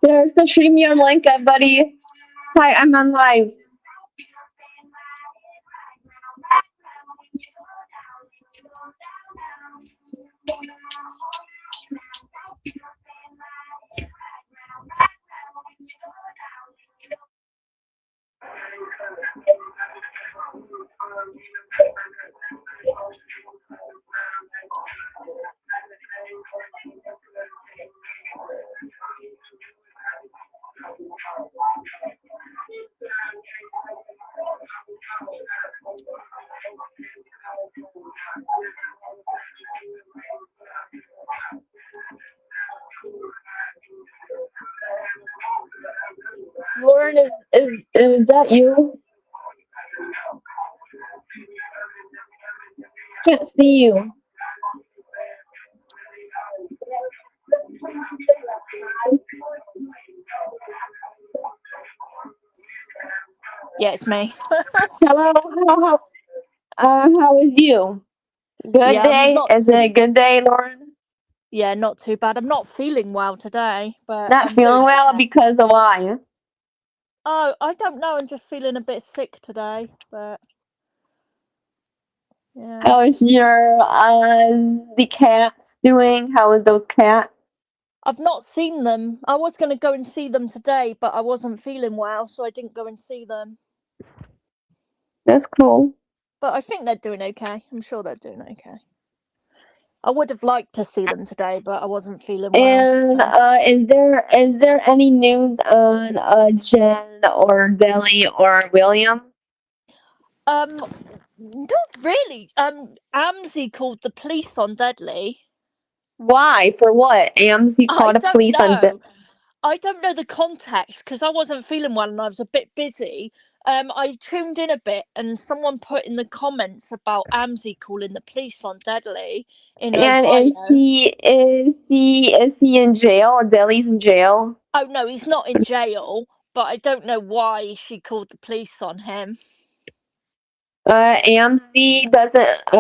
There's the StreamYard link, buddy. Hi, I'm on live. Lauren, is that you? Can't see you. Yeah, it's me. Hello. How is you? Good Yeah, I'm day. not Is it too. a good day, Lauren? Yeah, not too bad. I'm not feeling well today, but Not I'm feeling doing well okay. because of why? Oh, I don't know. I'm just feeling a bit sick today, but yeah. How is your the cats doing? How is those cats? I've not seen them. I was going to go and see them today, but I wasn't feeling well, so I didn't go and see them. That's cool. But I think they're doing okay. I'm sure they're doing okay. I would have liked to see them today, but I wasn't feeling well. And So. is there any news on Jen or Deli or William? Not really. Amzi called the police on Deadly. Why? For what? AMC I called a don't police on. know. I don't know the context because I wasn't feeling well and I was a bit busy. I tuned in a bit and someone put in the comments about Amzi calling the police on Deadly in And Ohio. is he in jail? Deli's in jail. Oh no, he's not in jail, but I don't know why she called the police on him. AMC doesn't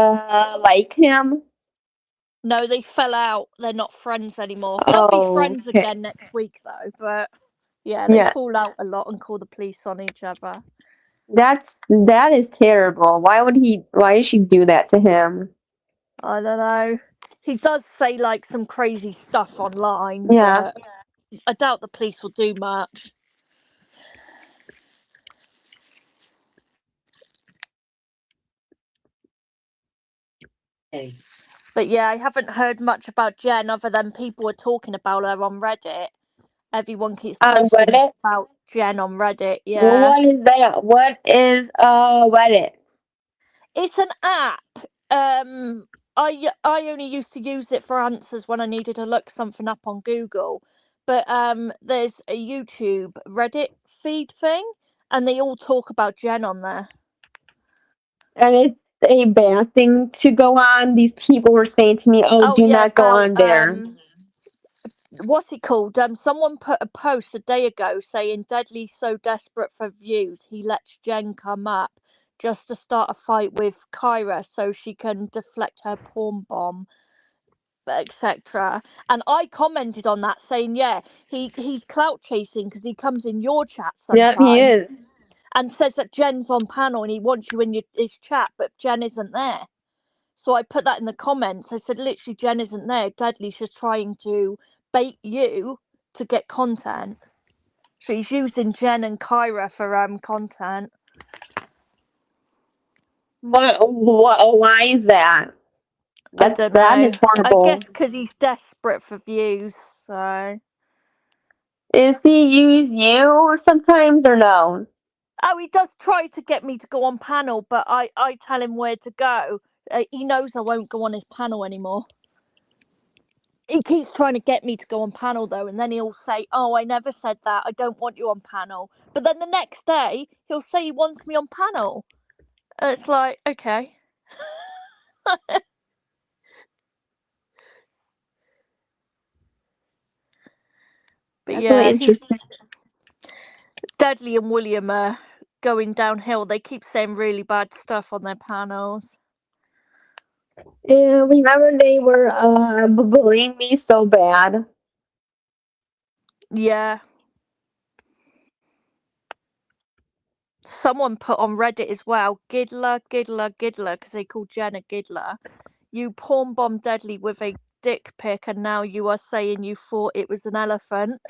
like him. No, they fell out. They're not friends anymore. They'll be Oh, friends okay. again next week though, but yeah, they Yes. fall out a lot and call the police on each other. That is terrible. Why did she do that to him? I don't know. He does say like some crazy stuff online, Yeah. but I doubt the police will do much. Hey. But yeah, I haven't heard much about Jen other than people are talking about her on Reddit. Everyone keeps On posting Reddit? about Jen on Reddit. Well, Yeah, what is that? What is Reddit? it's an app. I only used to use it for answers when I needed to look something up on Google. But there's a YouTube Reddit feed thing, and they all talk about Jen on there. And it's a bad thing to go on. These people were saying to me, "Oh, Oh do yeah, not go about on there." what's it called? Someone put a post a day ago saying Deadly's so desperate for views he lets Jen come up just to start a fight with Kyra so she can deflect her porn bomb, etc. And I commented on that saying, yeah, he's clout chasing because he comes in your chat Yep, he sometimes is. and says that Jen's on panel and he wants you in his chat, but Jen isn't there. So I put that in the comments. I said, literally, Jen isn't there. Dudley's just trying to bait you to get content. So he's using Jen and Kyra for content. Why is that? I don't That is know. I guess horrible. because he's desperate for views. So. Is he use you sometimes or no? Oh, he does try to get me to go on panel, but I tell him where to go. He knows I won't go on his panel anymore. He keeps trying to get me to go on panel though, and then he'll say, "Oh, I never said that. I don't want you on panel." But then the next day, he'll say he wants me on panel. And it's like, okay. But That's really yeah, he's interesting. Dudley and William are going downhill. They keep saying really bad stuff on their panels. Yeah, remember they were bullying me so bad. Yeah. Someone put on Reddit as well, Giddler, Giddler, Giddler, because they call Jenna Giddler. You porn bomb Deadly with a dick pic, and now you are saying you thought it was an elephant.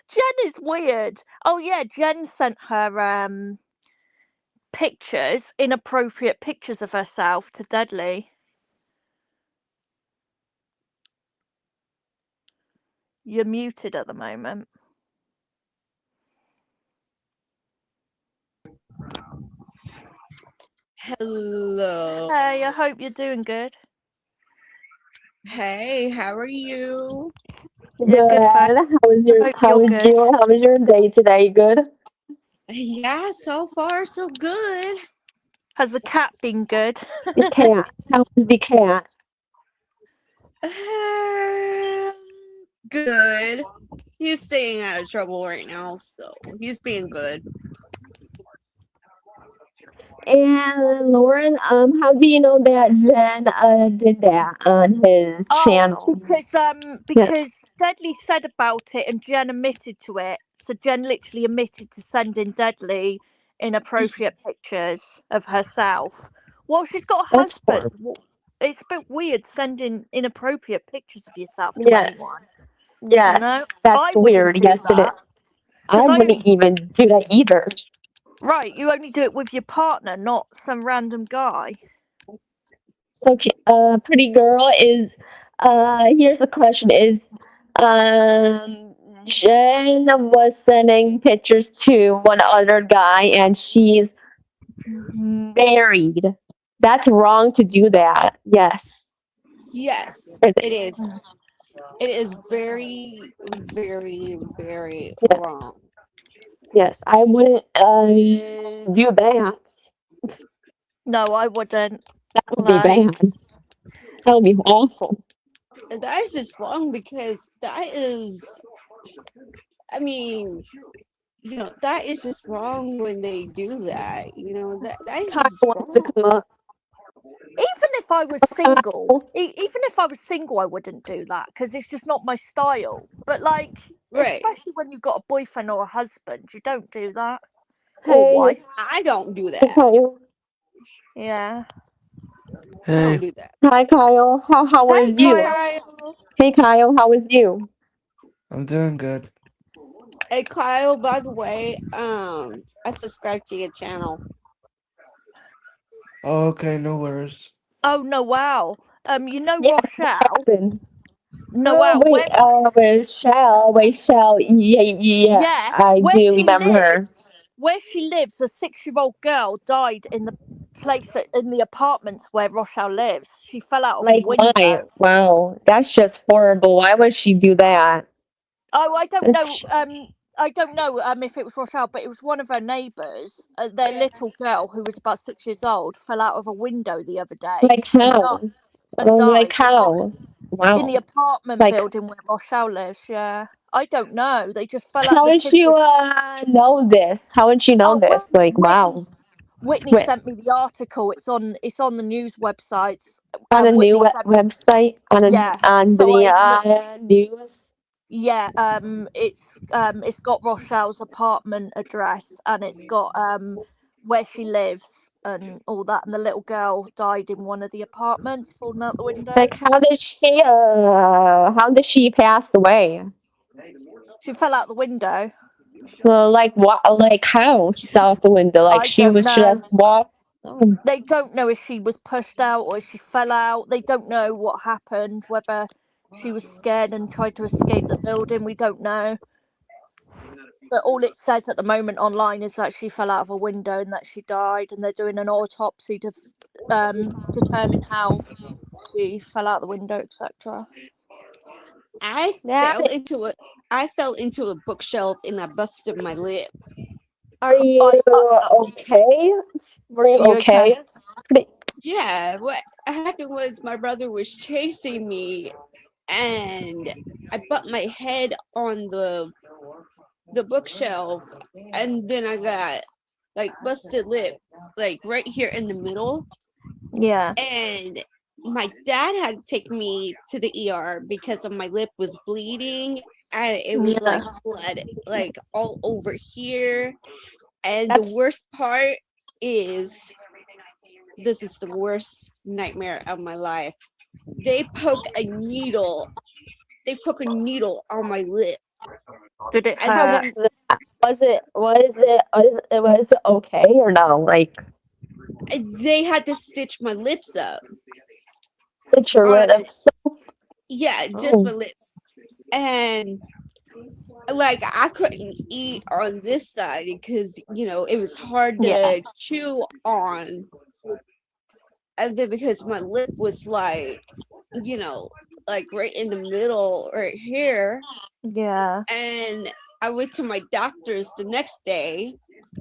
Jen is weird. Oh yeah, Jen sent her pictures, inappropriate pictures of herself to Deadly. You're muted at the moment. Hello. Hey, I hope you're doing good. Hey, how are you? Yeah, good. Thanks. I hope you're good. How was your day today? Good. Yeah, so far so good. Has the cat been good? The cat. How was the cat? Good. He's staying out of trouble right now, so he's being good. And Lauren, how do you know that Jen did that on his channel? Because Yes, Deadly said about it and Jen admitted to it. So Jen literally admitted to sending Deadly inappropriate pictures of herself. Well, she's got a that's husband. horrible. It's a bit weird sending inappropriate pictures of yourself to Yes, anyone. You know, yes, that's I wouldn't weird. do Yes, it is. that I because I only wouldn't even do that either. you only do it with your partner, not some random guy. So, pretty girl is. Here's the question: Is Jen was sending pictures to one other guy, and she's married. That's wrong to do that. Yes. Yes, Is it? it is. It is very, very, very Yes. wrong. Yes. I wouldn't do that. No, I wouldn't. That would be No. bad. That would be awful. That is just wrong because that is, I mean, that is just wrong when they do that. That is Kyle just wants to wrong. come up. Even if I was single, Kyle. even if I was single, I wouldn't do that because it's just not my style. But like, Right. especially when you've got a boyfriend or a husband, you don't do that, or Hey, wife. I don't do hey, that. Kyle. Yeah. I don't Hey, do that. Hi, Kyle. How Hey, was Hey, you? Kyle. Kyle. Hey, Kyle. How was you? I'm doing good. Hey, Kyle, by the way, I subscribe to your channel. Oh, okay, no worries. Oh no! Wow. You know Yes. What Rochelle. happened? Oh Noelle, wait. Rachel. Rachel. Yes, yeah, I do remember her. where she lives, a 6-year-old girl died in the in the apartments where Rochelle lives. She fell out of a Like, why? window. Wow, that's just horrible. Why would she do that? Oh, I don't know. That's I don't know if it was Rochelle, but it was one of her neighbours. Their little girl, who was about 6 years old, fell out of a window the other day like how? and Like died how? in the Wow. apartment Like, building where Rochelle lives. Yeah, I don't know. They just fell out. how The would kid you was. know this? How would you know Oh, this? Like, wow. Whitney Squid sent me the article. It's on the news websites. on a new Whitney sent me. website Yeah, on so the I looked. news. Yeah, it's got Rochelle's apartment address and it's got where she lives and all that. And the little girl died in one of the apartments, falling out the Like, windows. how did she pass away? She fell out the window. Well, like what? Like how? She fell out the window. Like I she don't was know. just walk. Oh, They don't know if she was pushed out or if she fell out. They don't know what happened. Whether she was scared and tried to escape the building, we don't know. But all it says at the moment online is that she fell out of a window and that she died, and they're doing an autopsy to determine how she fell out the window, etc. I yeah. fell into a I fell into a bookshelf and I busted my lip. Are you I okay? Were you you okay? okay? Pretty, Yeah, what happened was my brother was chasing me and I bumped my head on the bookshelf and then I got like busted lip like right here in the middle, Yeah. and my dad had to take me to the ER because of my lip was bleeding and it was Yeah. like blood, like all over here. And the That's worst part is, this is the worst nightmare of my life. They poke a needle. They poke a needle on my lip, Did it and how hurt? was then it? Was it okay or no? Like they had to stitch my lips up. stitch your On lips. Yeah, just my Oh, lips. And like I couldn't eat on this side because it was hard yeah. to chew on, and then because my lip was you know like right in the middle right here. Yeah. And I went to my doctor's the next day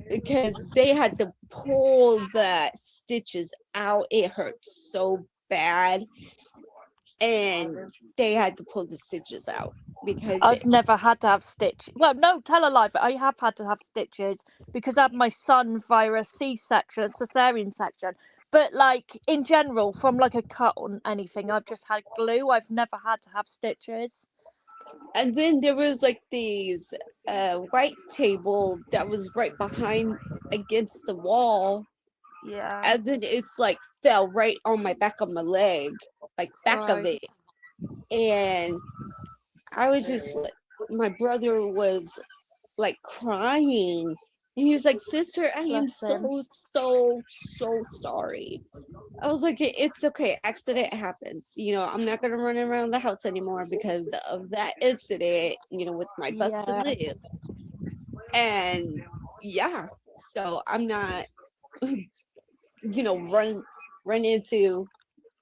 because they had to pull the stitches out. It hurt so bad, and they had to pull the stitches out because I've never had to have stitches. Well, no, tell a lie. But I have had to have stitches because I had my son via a C-section, a cesarean section. But like in general, from like a cut on anything, I've just had glue. I've never had to have stitches. and then there was like these white table that was right behind against the wall, Yeah. and then it's like fell right on my back of my leg, like back of Right. it. And I was just like, my brother was like crying, and he was like, "Sister, I am Bless him. so sorry." I was like, It's okay, accident happens, I'm not gonna run around the house anymore because of that incident, with my busted Yeah. lip." And yeah, so I'm not run into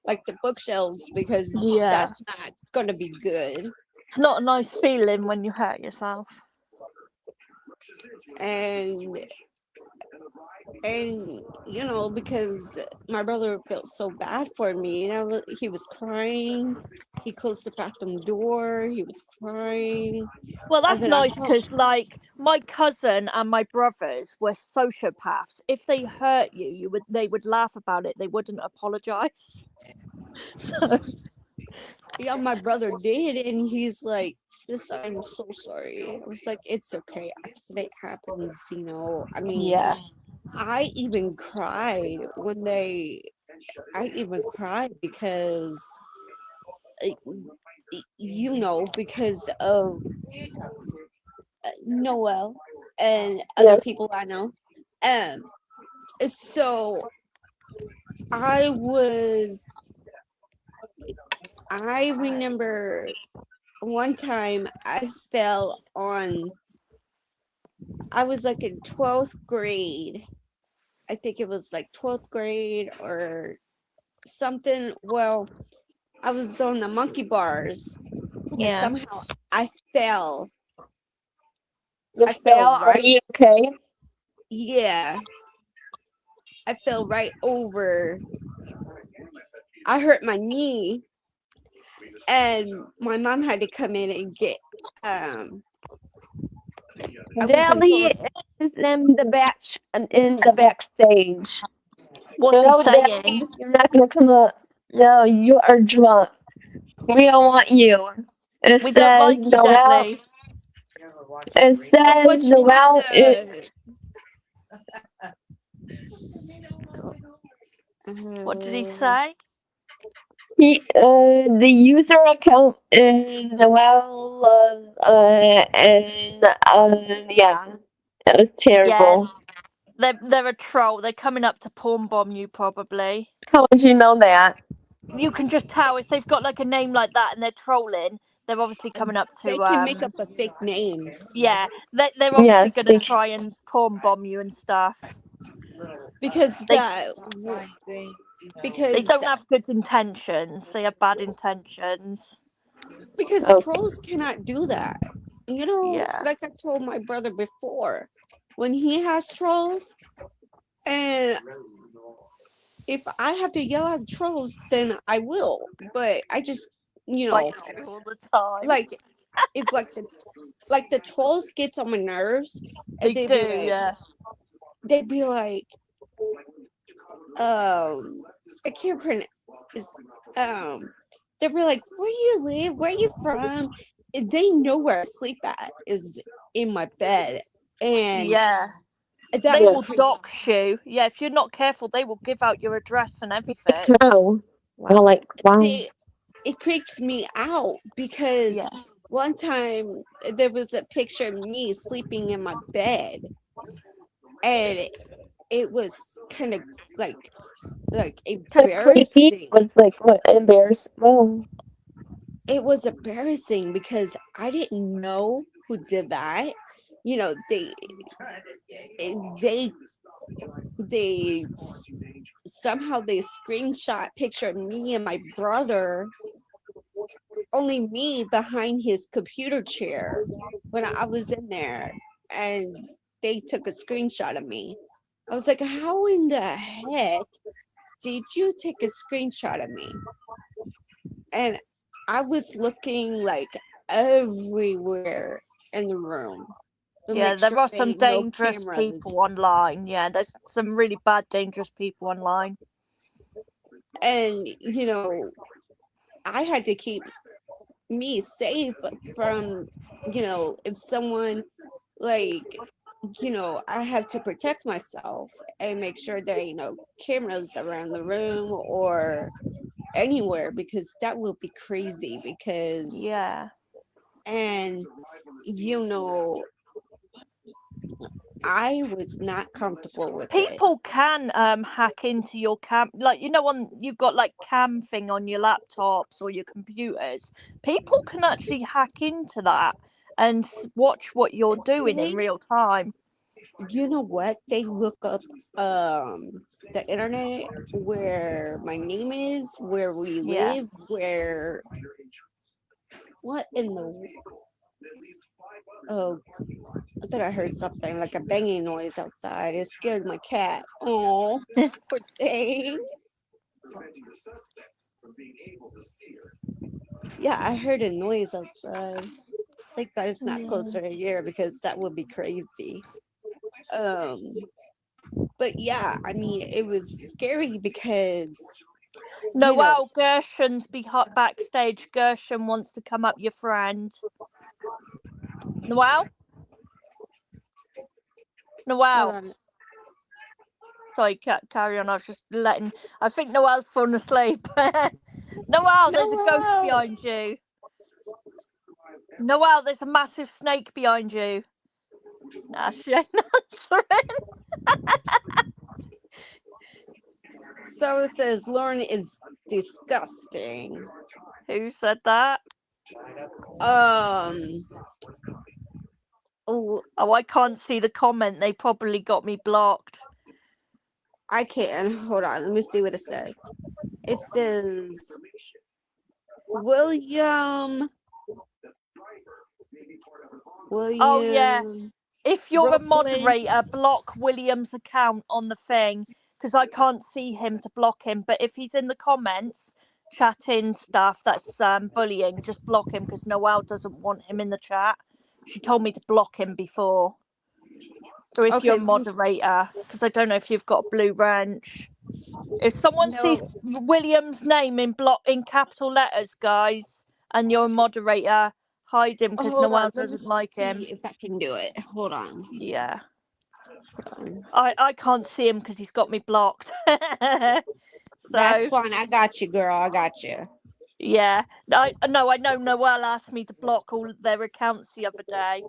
like the bookshelves, because Yeah. that's not gonna be good. It's not a nice feeling when you hurt yourself. And because my brother felt so bad for me, and he was crying. He closed the bathroom door. He was crying, Well, and that's then I nice told, because, like, my cousin and my brothers were sociopaths. If they hurt you, they would laugh about it. They wouldn't apologize. yeah, my brother did, and he's like, "Sis, I'm so sorry." I was like, "It's okay. Accident happens, I mean, Yeah. I even cried when they. I even cried because, uh, because of Noel and other Yes. people I know. Um, so I was, I remember one time I was like in 12th grade. I think it was like 12th grade or something. Well, I was on the monkey bars, and Yeah. somehow I fell. You I fell fell. Are right, you okay? yeah, I fell right over. I hurt my knee, and my mom had to come in and get. Um, I was in Daddy 12th. is in the backstage. What's he No, Daddy, saying? you're not gonna come up. No, you are drunk. We don't want you. It We don't says like you, Noel. Deadly. It says What's wrong? Noel is What did he Uh, say? the user account is Noel loves and yeah. It was Yeah, terrible. they're a troll. They're coming up to porn bomb you probably. How would you know that? You can just tell if they've got like a name like that and they're trolling. They're obviously coming up they to can make up a fake names, yeah. They're obviously Yes, gonna try and porn bomb you and stuff. because They they because don't have good intentions. They have bad intentions. okay. trolls cannot do that. Yeah. Like I told my brother before, when he has trolls, and if I have to yell at the trolls, then I will. But I just, you I know, do all the time. like it's like the trolls gets on my nerves, and They do, yeah. they'd be like, I can't pronounce, um, they'd be like, "Where do you live? Where are you from?" they know where I sleep at is in my bed, and Yeah. that They was will dox you. Yeah, if you're not careful, they will give out your address and everything. Wow. Wow, like, wow. it creeps me out because Yeah. one time there was a picture of me sleeping in my bed, and it was kind of like Kind of creepy. embarrassing. Was like, what, embarrassed? Wow. It was embarrassing because I didn't know who did that. You know, they they somehow they screenshot picture of me and my brother, only me behind his computer chair when I was in there, and they took a screenshot of me. I was like, how in the heck did you take a screenshot of me? And I was looking like everywhere in the room to Yeah, make there sure are there some ain't no dangerous people cameras. online. Yeah, there's some really bad, dangerous people online. And I had to keep me safe from, if someone, like, I have to protect myself and make sure there ain't no cameras around the room or anywhere, because that will be crazy. Because Yeah. and you know I was not comfortable with it. People can hack into your cam, like, on you've got like cam thing on your laptops or your computers. People can actually hack into that and watch what you're doing in They, real time. you know what? They look up the internet, where my name is, where we Yeah. live, where what in the oh, I thought I heard something like a banging noise outside. It scared my cat. Oh, poor thing. Yeah, I heard a noise outside. Thank God it's not Yeah. closer to here, because that would be crazy. Um, but yeah, I mean, it was scary because you know, Noel Gerson's backstage. Gershon wants to come up, your friend. Noel? hold Noel. on. Sorry, carry on. I was just letting. I think Noel's fallen asleep. Noel, there's a ghost No, behind you. Noel, there's a massive snake behind you. Nah, she ain't answering. so it says Lauren is disgusting. Who said that? Um, oh, Oh, I can't see the comment. They probably got me blocked. I can't. Hold on. Let me see what it says. It says William. Oh, yeah. William If you're a Brooklyn. moderator, block William's account on the thing, because I can't see him to block him. But if he's in the comments chatting stuff that's bullying, just block him, because Noelle doesn't want him in the chat. She told me to block him before. So if you're Okay, a moderator, because I don't know if you've got a blue wrench. If someone no. sees William's name in capital letters, guys, and you're a moderator, hide him, because Hold on. Noelle Let me doesn't like him. see if I can do it. Hold on. Yeah. Hold on. I can't see him because he's got me blocked. That's So fine. I got you, girl. I got you. yeah, I know Noelle asked me to block all their accounts the other day.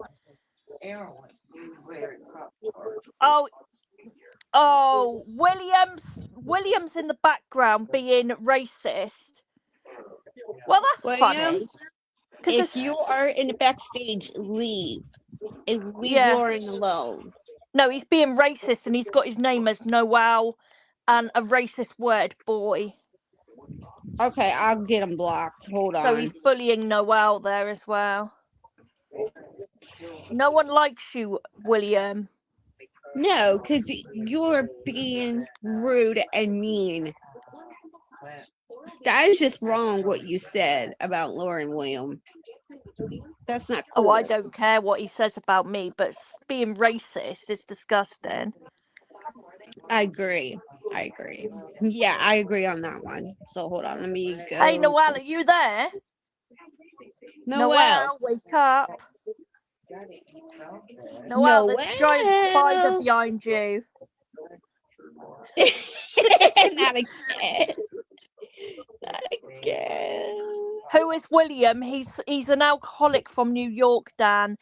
Oh, Williams in the background being racist. Well, that's William, funny because if it's you are in the backstage, leave. And leave yeah. Lauren alone. No, he's being racist and he's got his name as Noelle and a racist word, boy. Okay, I'll get him blocked. Hold So on. he's bullying Noelle there as well. No one likes you, William. No, because you're being rude and mean. That is just wrong what you said about Lauren, William. That's not Oh, cool. I don't care what he says about me, but being racist is disgusting. I agree. I agree. Yeah, I agree on that one. So hold on, let me go. Hey, Noelle, are you there? Noel. wake up. Noel, there's a giant spider Noel. behind you. Not again. Not again. Who is William? He's an alcoholic from New York, Dan.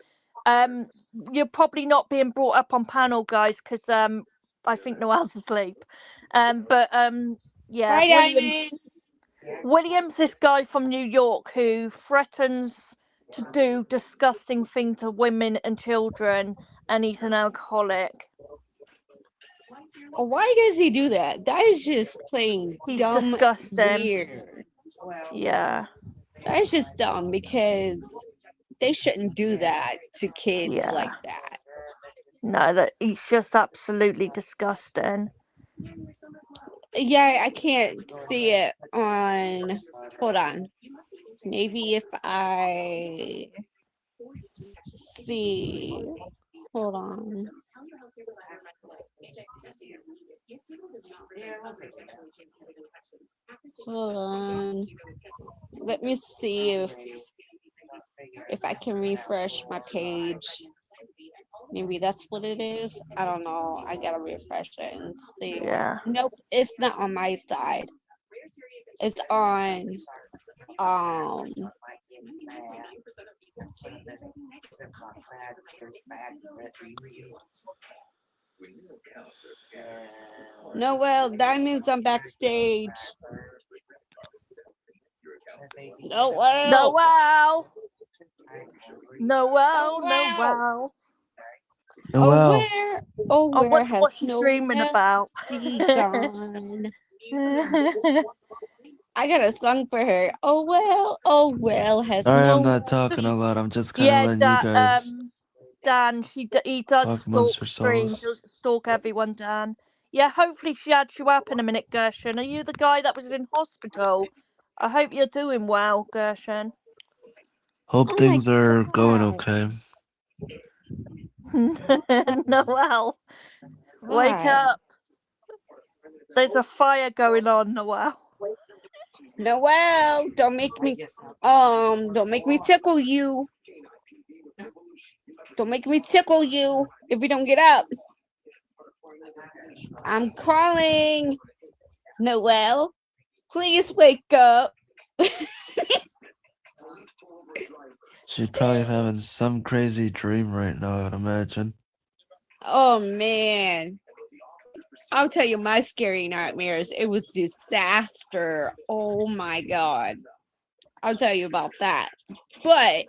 You're probably not being brought up on panel, guys, because I think Noel's asleep. But yeah, Hi, Diamond. William's this guy from New York who threatens to do disgusting things to women and children, and he's an alcoholic. Why does he do that? That is just plain He's dumb, disgusting. weird. Yeah. That is just dumb because they shouldn't do that to kids Yeah. like that. No, that he's just absolutely disgusting. Yeah, I can't see it on. Hold on. Maybe if I see. Hold on. Hold on. Let me see if I can refresh my page. Maybe that's what it is. I don't know. I gotta refresh it and see. Yeah. Nope, it's not on my side. It's on Noel, Diamond's on backstage. Noel. Noel. Oh, where? Oh, I where wonder what has she's dreaming about. he gone? I got a song for her. Oh well, has Sorry, no. I'm not talking a lot. I'm just kind of Yeah, letting you guys Dan, he does talk stalk amongst streams, yourselves. does stalk everyone, Dan. Yeah, hopefully she adds you up in a minute, Gershon. Are you the guy that was in hospital? I hope you're doing well, Gershon. Hope Oh my things are going God. okay. Noel, wake God. up. There's a fire going on, Noel. Noel, don't make me tickle you. Don't make me tickle you if you don't get up. I'm calling. Noel, please wake up. She's probably having some crazy dream right now, I'd imagine. Oh man. I'll tell you my scary nightmares. It was disaster. Oh my God. I'll tell you about that. But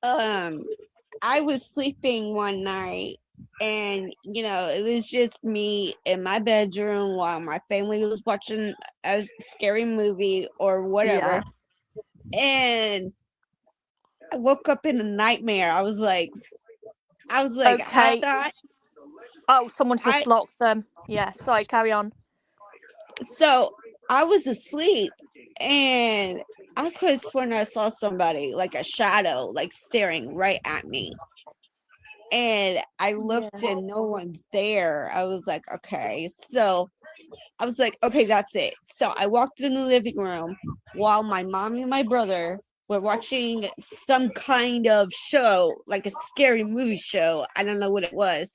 I was sleeping one night and it was just me in my bedroom while my family was watching a scary movie or whatever. Yeah. And I woke up in a nightmare. I was like, Okay. I thought. Oh, someone's just locked them. Yeah, sorry, carry on. So I was asleep and I could have sworn I saw somebody, like a shadow, like staring right at me. And I looked and no one's there. I was like, okay. So I was like, okay, that's it. So I walked in the living room while my mom and my brother were watching some kind of show, like a scary movie show. I don't know what it was.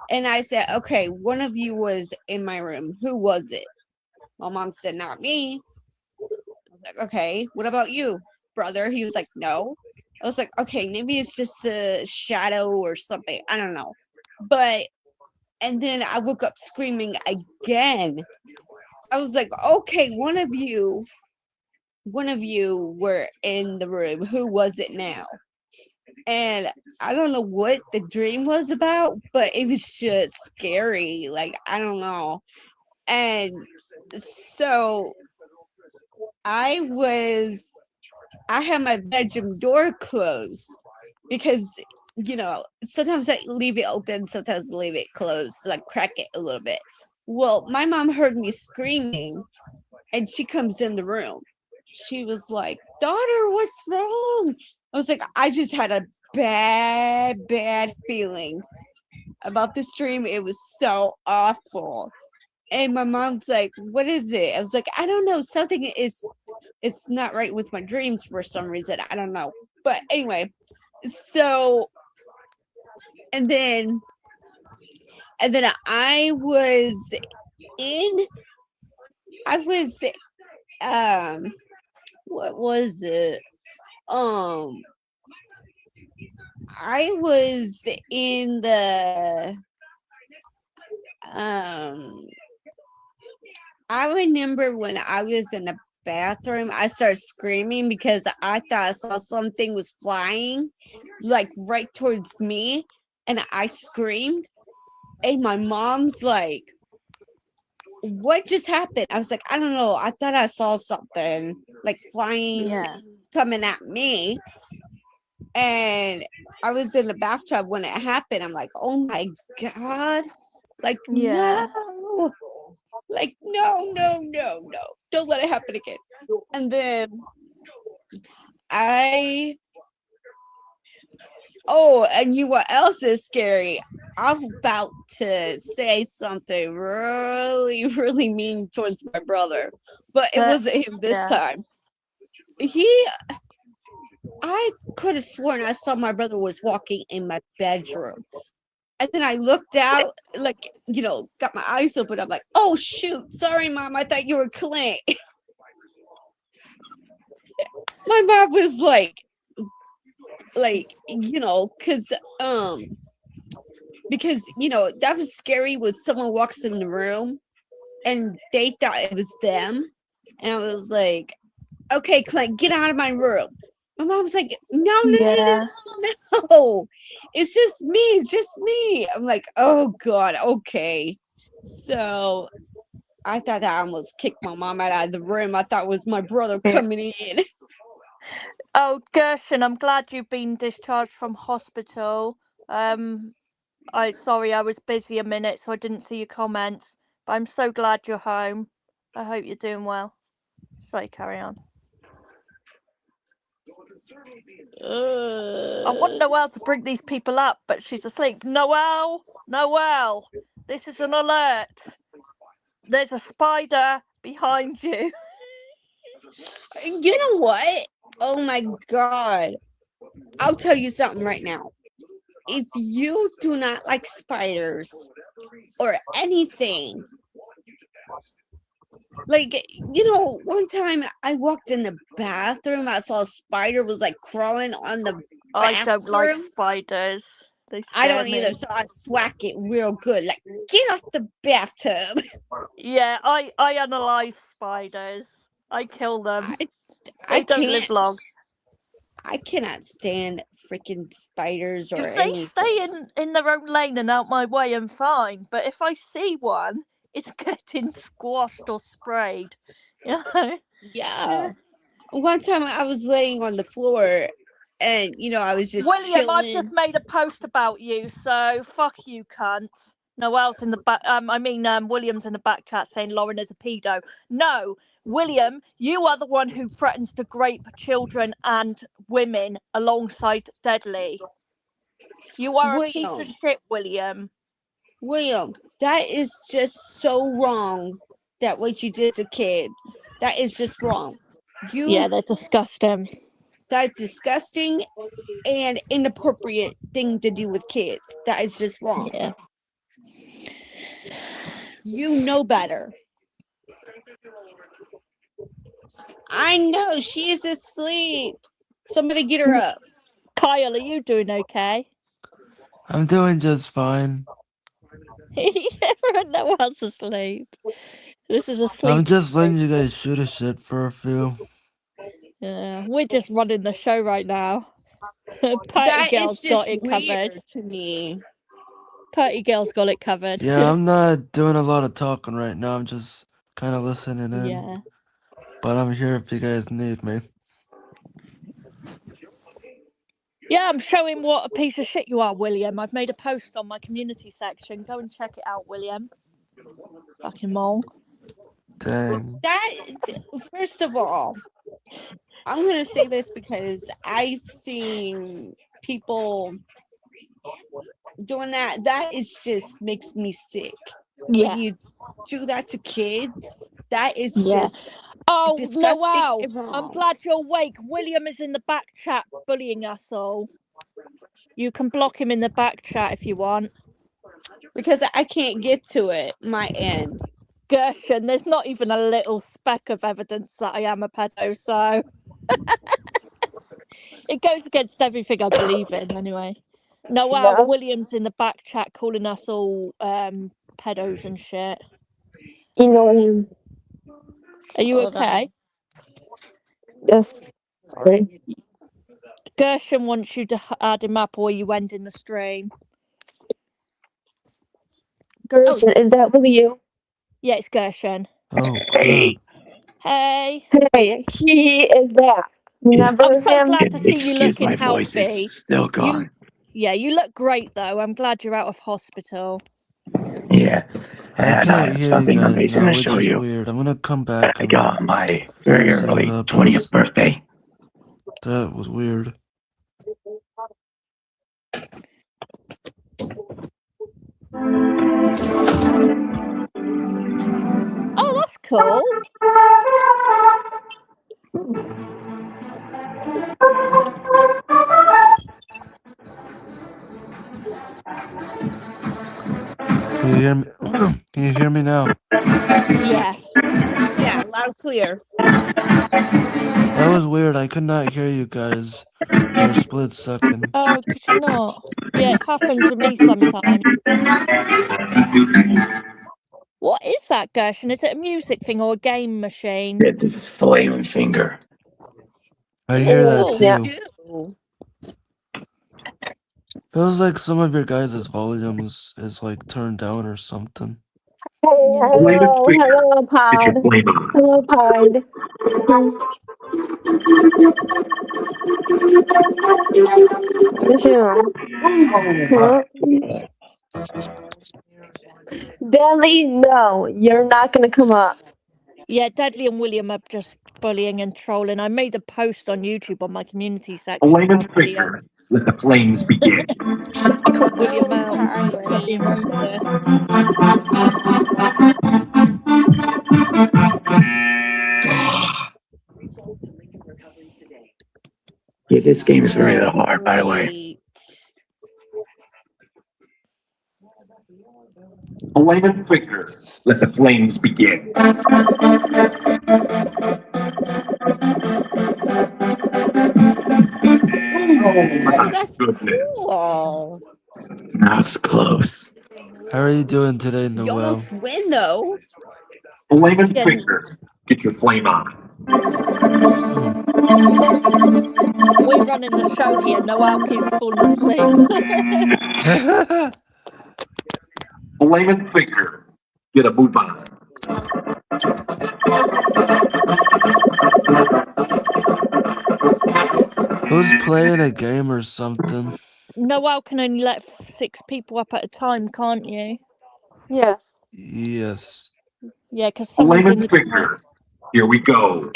And I said, okay, one of you was in my room. Who was it? My mom said, not me. I was like, okay, what about you, brother? He was like, no. I was like, okay, maybe it's just a shadow or something. I don't know. And then I woke up screaming again. I was like, okay, one of you were in the room. Who was it now? And I don't know what the dream was about, but it was just scary. Like, I don't know. And so I had my bedroom door closed because sometimes I leave it open, sometimes I leave it closed, like crack it a little bit. Well, my mom heard me screaming and she comes in the room. She was like, daughter, what's wrong? I was like, I just had a bad feeling about this dream. It was so awful. And my mom's like, "What is it?" I was like, "I don't know. Something is it's not right with my dreams for some reason. I don't know." But anyway, so and then I was in I was what was it? Um I was in the um I remember when I was in the bathroom, I started screaming because I thought I saw something was flying like right towards me, and I screamed, and my mom's like, "What just happened?" I was like, "I don't know. I thought I saw something like flying Yeah. coming at me." And I was in the bathtub when it happened. I'm like, "Oh my god." Like, Yeah. no. Like, no, no, no, no. Don't let it happen again. And then I and you what else is scary? I'm about to say something really, really mean towards my brother, but it But wasn't him this yeah. time. I could have sworn I saw my brother was walking in my bedroom. And then I looked out, like, got my eyes open. I'm like, "Oh, shoot. Sorry, Mom. I thought you were Clint." My mom was because that was scary when someone walks in the room and they thought it was them, and I was like, "Okay, Clint, get out of my room." My mom's like, "No, no, no, no, Yeah. no, no, it's just me, it's just me." I'm like, "Oh god, okay." So I thought that I almost kicked my mom out of the room. I thought it was my brother Yeah. coming in. Oh, Gershon, I'm glad you've been discharged from hospital. Sorry I was busy a minute, so I didn't see your comments. But I'm so glad you're home. I hope you're doing well. Sorry, carry on. I want Noelle to bring these people up, but she's asleep. Noelle, Noelle, this is an alert. There's a spider behind you. You know what? Oh my god. I'll tell you something right now. If you do not like spiders or anything, like, one time I walked in the bathroom, I saw a spider was like crawling on the I don't like bathroom. spiders. They I scare don't either, me. so I swack it real good. Like, get off the bathtub. Yeah, I analyze spiders. I kill them. I I They don't live can't. long. I cannot stand freaking spiders or If they anything. stay in their own lane and out my way, I'm fine. But if I see one, it's getting squashed or sprayed. You know? Yeah. Yeah. One time I was laying on the floor and I was just William, I've just chilling. made a post about you, so fuck you, cunt. Noelle's in the back. William's in the back chat saying Lauren is a pedo. No, William, you are the one who threatens to grape children and women alongside Deadly. You are a piece of William, shit, William. William, that is just so wrong. That what you did to kids. That is just wrong. Yeah, You they're disgusting. That's disgusting and inappropriate thing to do with kids. That is just wrong. Yeah. You know better. I know she is asleep. Somebody get her up. Kyle, are you doing okay? I'm doing just fine. Noelle's asleep. This is a I'm sleep just letting stream. you guys shoot a shit for a few. Yeah, we're just running the show right now. Party That Girl's is got just it covered. weird to me. Party Girl's got it covered. Yeah, I'm not doing a lot of talking right now. I'm just kind of listening in. Yeah. But I'm here if you guys need me. Yeah, I'm showing what a piece of shit you are, William. I've made a post on my community section. Go and check it out, William. Fucking mole. Dang. That First of all, I'm gonna say this because I've seen people doing that. That is just makes me sick. Yeah. when you do that to kids, that is Yeah. just Oh, disgusting Noel, and I'm wrong. glad you're awake. William is in the back chat bullying us all. You can block him in the back chat if you want. Because I can't get to it, my end. Gershon, there's not even a little speck of evidence that I am a pedo, so it goes against everything I believe in anyway. Noel, No. William's in the back chat calling us all pedos and shit. Ignore him. Are you Hold okay? on. Yes. Sorry. Gershon wants you to add him up or you end in the stream. Gershon, is that with you? Yeah, it's Gershon. Oh crap. Hey. Hey, he is back. Remember I'm so him? glad to see you Excuse looking my voice, healthy. it's still gone. You look great though. I'm glad you're out of hospital. Yeah, I and I can't have hear you something guys amazing now, to which show is you. weird. I'm gonna come back I and got my very see what early happens. 20th birthday. That was weird. Oh, that's cool. Can you hear me? Can you hear me now? Yeah. Yeah, loud and clear. That was weird. I could not hear you guys for a split second. Oh, could you not? Yeah, it happens with me sometimes. What is that, Gershon? Is it a music thing or a game machine? Yeah, this is Flame Finger. I hear that Ooh. Yeah. too. Feels like some of your guys' volume is like turned down or something. Hey, Yeah. hello, hello, Get your Pod. flame on. Hello, Pod. Huh? Deli, no, you're not gonna come up. Yeah, Dudley and William are just bullying and trolling. I made a post on YouTube on my community section. Flame and Apparently, Finger. Let the flames begin. I called William out Okay. for being racist. Yeah, this game is very Oh, hard, by the way. great. Flame and Finger. Let the flames begin. Oh, that's Goodness. cool. That's close. How are you doing today, You Noel? almost win though. Flame and Yeah. Finger. Get your flame on. We're running the show here. Noel keeps falling asleep. Flame and Finger. Get a move on. Who's playing a game or something? Noel can only let 6 people up at a time, can't you? Yes. Yes. Yeah, because someone's Flame in the and chat. Finger. Here we go.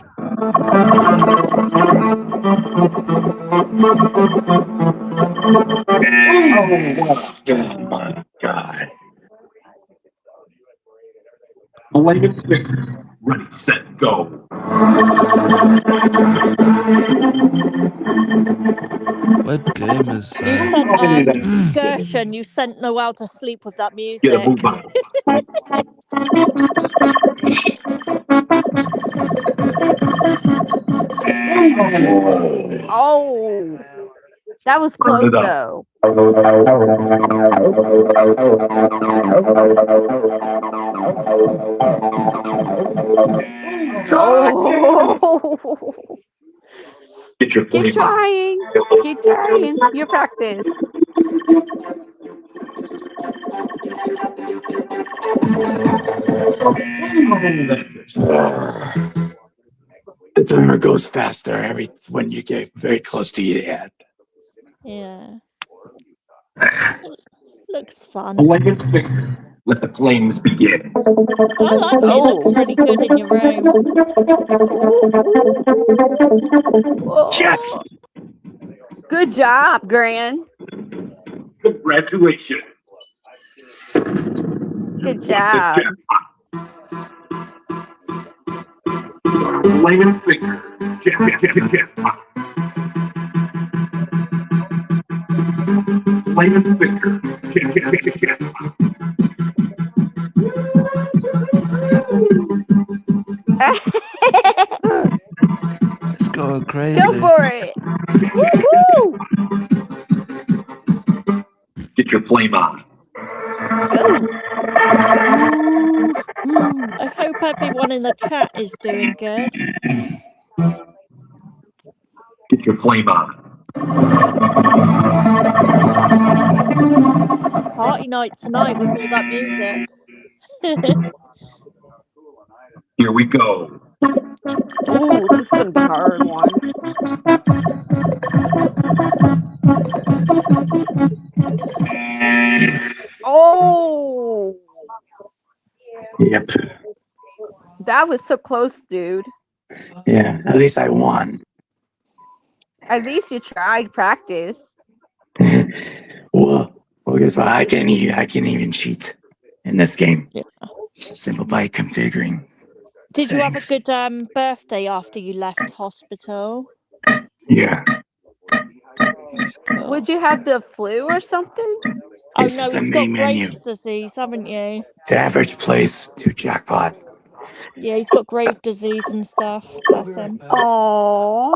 Oh my God. Flame and Finger. Ready, set, go. What game is You that? sent Gershon, you sent Noel to sleep with that Get a music. move on. Oh, that was Turn close it up. though. Oh, Get your keep flame on. trying. Keep trying. You practice. The timer goes faster when you get very close to the end. Yeah. Looks fun. Flame and Finger. Let the flames begin. I like it. It looks really good in your room. Yes. Good job, Gran. Congratulations. Good job. Layman's finger. Jackpot. Layman's finger. Jackpot. It's going crazy. Go for it. Woo-hoo! Get your flame on. I hope everyone in the chat is doing good. Get your flame on. Party night tonight with all that music. Here we go. Ooh, this is gonna be a hard one. Oh, Yep. that was so close, dude. Yeah, at least I won. At least you tried practice. Well, guess what? I can't even cheat in this game. Yeah. It's just simple by configuring. Did you have a settings. good birthday after you left hospital? Yeah. That's cool. Would you have the flu or something? Oh This no, is the you've got main menu. Graves' disease, haven't you? The average place to jackpot. Yeah, he's got Graves' disease and stuff. Bless him. Oh,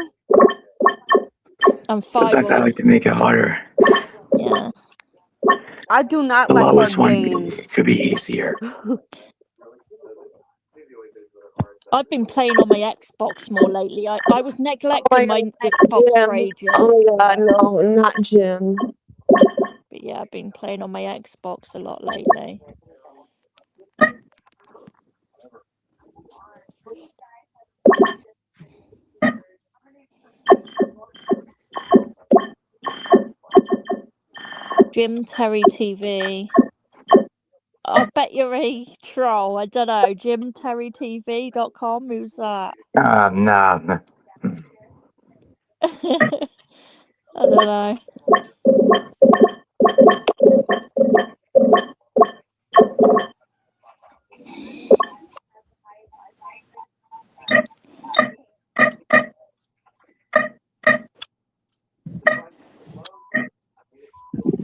And Sometimes I thyroid. like to make it harder. Yeah. I do not The like lowest hard one games. could be easier. I've been playing on my Xbox more lately. I was neglecting my Xbox for Jim. ages. Oh my god, no, not Jim. But yeah, I've been playing on my Xbox a lot lately. Jim Terry TV. I bet you're a troll. I don't know. JimTerryTV.com. Who's that? No. I don't know.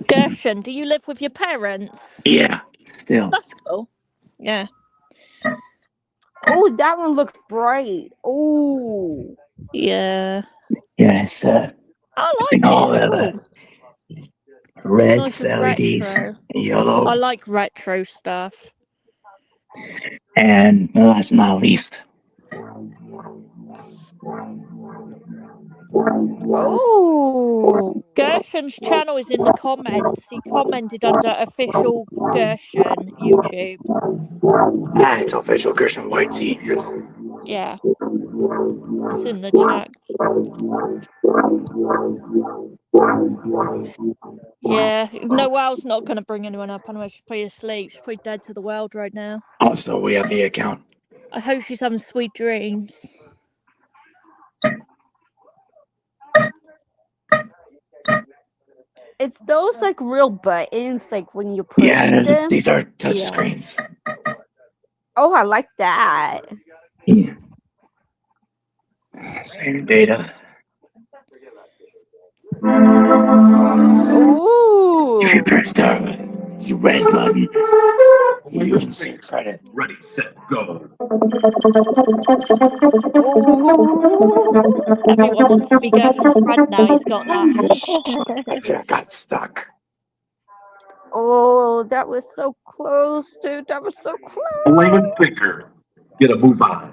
Gershon, do you live with your parents? Yeah, still. That's cool. Yeah. Oh, that one looks bright. Oh, Yeah. Yeah, it's I like been it. all It's the cool. reds, Nice and LEDs, retro. yellow, I like retro stuff. and last but not least, oh. Gershon's channel is in the comments. He commented under official Gershon YouTube. it's official Christian White Tea. Yeah. It's in the chat. Yeah, Noel's not going to bring anyone up anyway. She's probably asleep. She's probably dead to the world right now. Also, we have the account. I hope she's having sweet dreams. It's those like real buttons, like when you push Yeah, them. these are touch Yeah. screens. Oh, I like that. Yeah. Same data. Ooh. If you press the red button, you insert credit. Ready, set, go. Everyone wants to be Gershon's friend now. He's got that. I got stuck. Oh, that was so close, dude. That was so close. Layman's finger. Get a move on.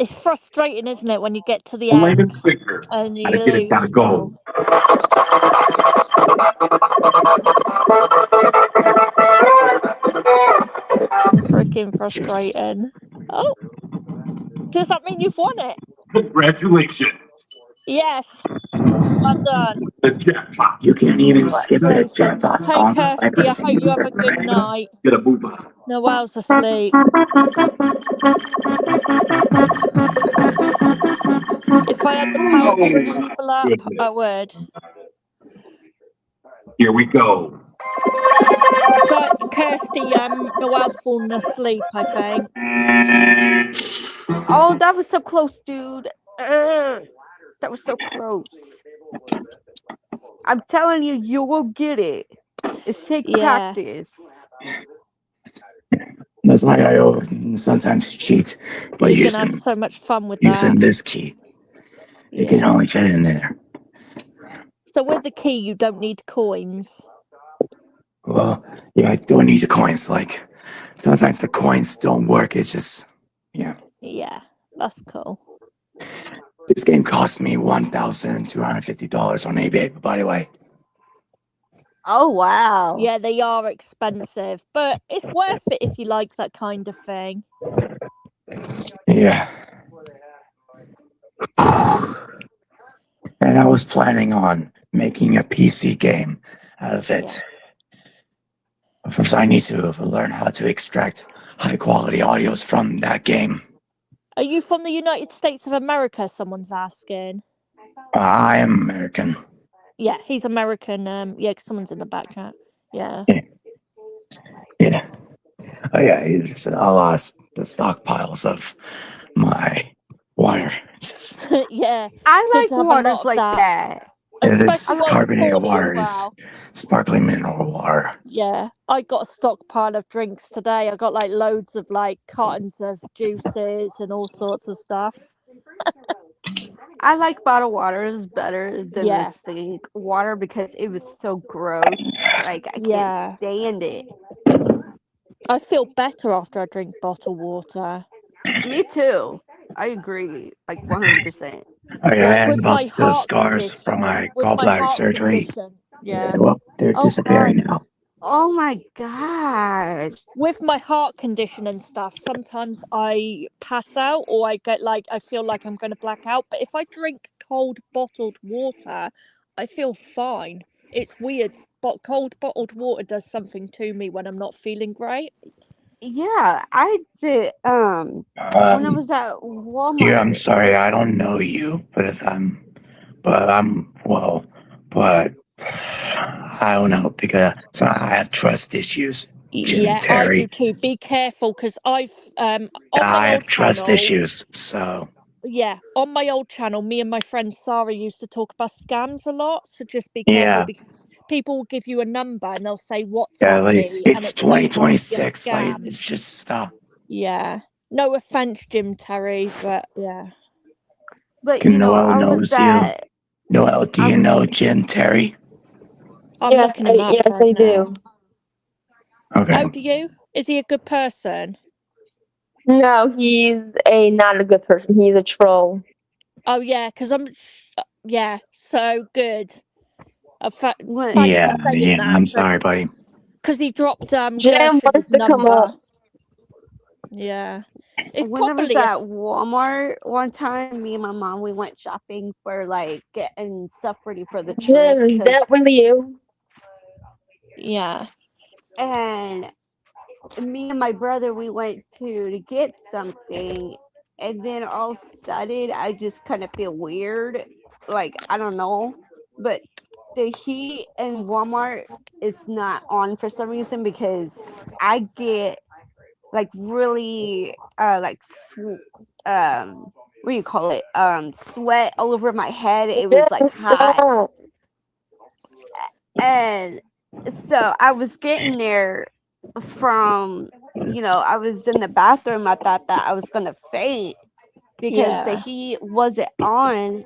It's frustrating, isn't it, when you get to the end Layman's finger. and you Gotta get it, lose. gotta go. Freaking frustrating. Oh, does that mean you've won it? Congratulations. Yes. Well done. The jackpot. You can't even skip the Congratulations. jackpot. Take care, Steve. I hope you have a good night. Get a move on. Noel's asleep. If I had the power to bring Oh, people up, I goodness. would. Here we go. Kirsty, Noel's fallen asleep, I think. Oh, that was so close, dude. That was so close. I'm telling you, you will get it. It's take Yeah. practice. That's why I sometimes cheat by You're gonna have using so much fun with that. using this key. It can Yeah. only fit in there. So with the key, you don't need coins. Well, yeah, I don't need the coins. Like sometimes the coins don't work. It's just yeah. Yeah, that's cool. This game cost me $1,250 on eBay. By the way, Oh wow. Yeah, they are expensive, but it's worth it if you like that kind of thing. yeah. And I was planning on making a PC game out of it. First, I need to learn how to extract high quality audios from that game. Are you from the United States of America? Someone's asking. I am American. Yeah, he's American. Yeah, 'cause someone's in the back chat. Yeah. Yeah. Oh yeah, it's I lost the stockpiles of my water. Yeah. I It's good like to have a waters lot of like that. It's Especially while you're carbonated poorly as water. It's well. sparkling mineral water. Yeah, I got a stockpile of drinks today. I got like loads of like cartons of juices and all sorts of stuff. I like bottled waters better than Yeah, the sink water because it was so gross. Like I can't yeah. stand it. I feel better after I drink bottled water. Me too. I agree. Like 100%. Oh yeah, Like and with about my the heart scars condition. from my With my gallbladder heart surgery. condition. Yeah, Yeah. well, they're Oh disappearing God. now. Oh my gosh. With my heart condition and stuff, sometimes I pass out or I get like I feel like I'm going to black out. But if I drink cold bottled water, I feel fine. It's weird, but cold bottled water does something to me when I'm not feeling great. Yeah, I did when I was at Yeah, I'm Walmart. sorry, I don't know you, but I'm well, but I don't know because I have trust issues, Jim and Yeah, I do Terry. too. Be careful because I've on my I have old trust channel. issues, so Yeah, on my old channel, me and my friend Sarah used to talk about scams a lot. So just be careful yeah, because people will give you a number and they'll say yeah. WhatsApp Like me, and it's it turns out to be a 2026. Like scam. it's just stop. Yeah, no offense, Jim Terry, but yeah, But Noel I was knows you. at Noel, do I you was know Jim Terry? I'm looking him up Yes, right I now. do. Okay. Oh, do you? Is he a good person? No, he's a not a good person. He's a troll. Oh yeah, because yeah, so good. when Thanks Yeah, for saying yeah. that. I'm So sorry, buddy. because he dropped Jen Gersh's wants to come number. up. Yeah, it's when I was probably a at Walmart one time, me and my mom we went shopping for like getting stuff ready for the trip Jim, is 'cause- that really you? yeah. and me and my brother we went to get something, and then all of a sudden I just kind of feel weird, like I don't know, but the heat in Walmart is not on for some reason because I get like really what do you call it, sweat all over my head. It was like Jim, hot, stop. and so I was getting there from, I was in the bathroom. I thought that I was gonna faint because the Yeah. heat wasn't on,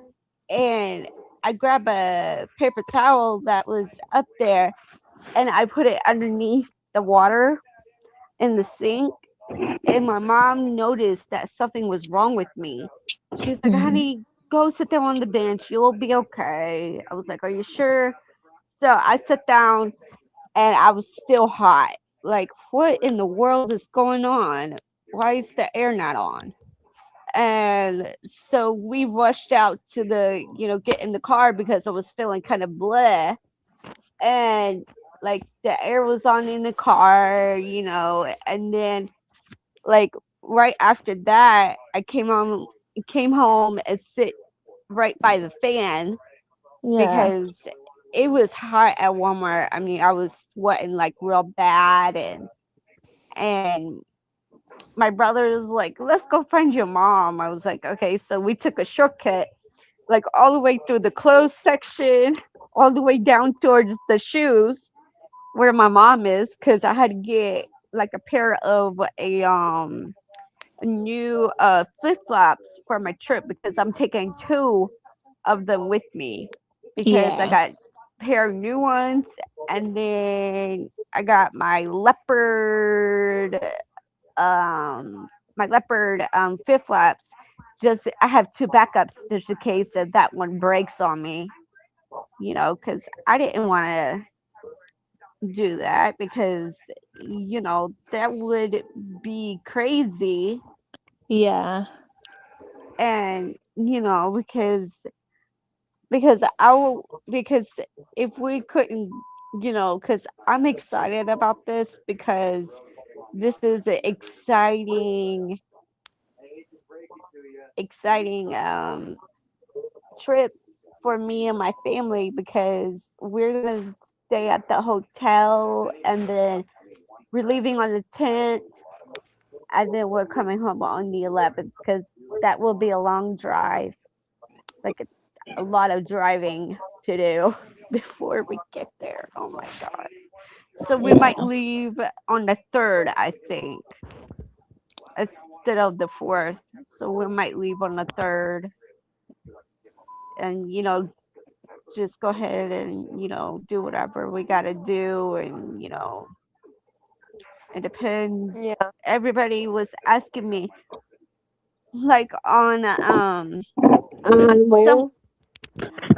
and I grabbed a paper towel that was up there and I put it underneath the water in the sink, and my mom noticed that something was wrong with me. She's like, honey, go sit down on the bench, you'll be okay. I was like, are you sure? So I sat down and I was still hot. Like, what in the world is going on? Why is the air not on? And so we rushed out to get in the car because I was feeling kind of bleh. And like the air was on in the car, and then like right after that, I came home and sit right by the fan Yeah. because it was hot at Walmart. I mean, I was sweating like real bad, and my brother was like, "Let's go find your mom." I was like, "Okay." So we took a shortcut, like all the way through the clothes section, all the way down towards the shoes where my mom is, because I had to get like a pair of a new flip flops for my trip because I'm taking two of them with me because I Yeah. got a pair of new ones, and then I got um my leopard flip flops. Just I have two backups just in case if that one breaks on me, because I didn't want to do that because that would be crazy. Yeah. And because if we couldn't, because I'm excited about this because this is an exciting trip for me and my family because we're gonna stay at the hotel, and then we're leaving on the 10th, and then we're coming home on the 11th because that will be a long drive, like a lot of driving to do before we get there. Oh my god. So we Yeah. might leave on the 3rd, I think, instead of the 4th. So we might leave on the 3rd, and just go ahead and do whatever we got to do, and it depends. Yeah. Everybody was asking me, like, on some Well,